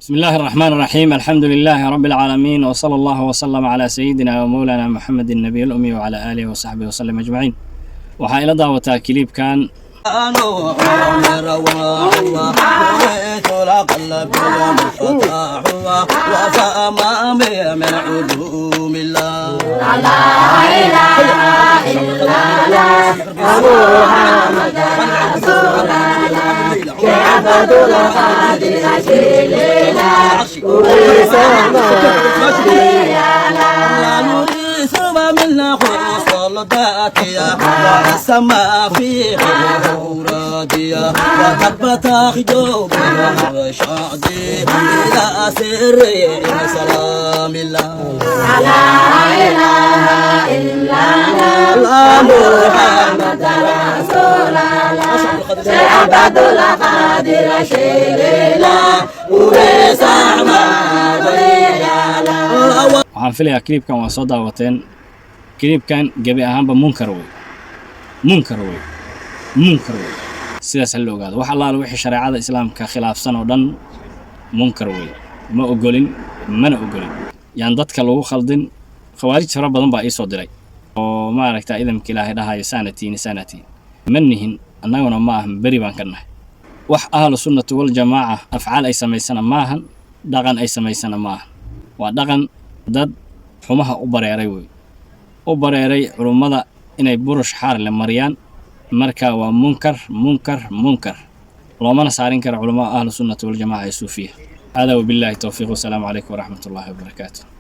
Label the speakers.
Speaker 1: بسم الله الرحمن الرحيم. الحمد لله رب العالمين، وصلى الله وسلم على سيدنا ومولانا محمد النبي الأمي وعلى آله وصحبه وسلم أجمعين. waxaa ila daawataa kiliibkan
Speaker 2: والسماء في خوراتيا وتبتخ جوب رشادي إلى سر سلام الله. لا إله إلا الله محمد رسول الله عبد القادر شيلنا وسامع
Speaker 1: waxaan filayaa kiliibkan waa soo daawateen. kiliibkan gabi ahaanba munkar wey sidaas la ogaado. wax allaala wixii shariicada islaamka khilaafsan oo dhan munkar wey, ma ogolin mana ogolin. yaan dadka lagu khaldin. khawaarij fara badan baa ii soo diray oo maaragtaa idamka ilaahay dhahayo sanatiin manihin annaguna ma ahan beri baan ka nahay. wax ahlu sunnati wal jamaaca afcaal ay samaysana maahan, dhaqan ay samaysana maahan. waa dhaqan dad xumaha u bareeray wey, u bareeray culummada inay burush xaar la mariyaan. marka waa munkar loomana saarin kara culummada ahlu sunnati wal jamaaca ee suufiya. hada wabillahi tawfiiq, wasalaamu calaykum waraxmatullaahi wabarakaatuh.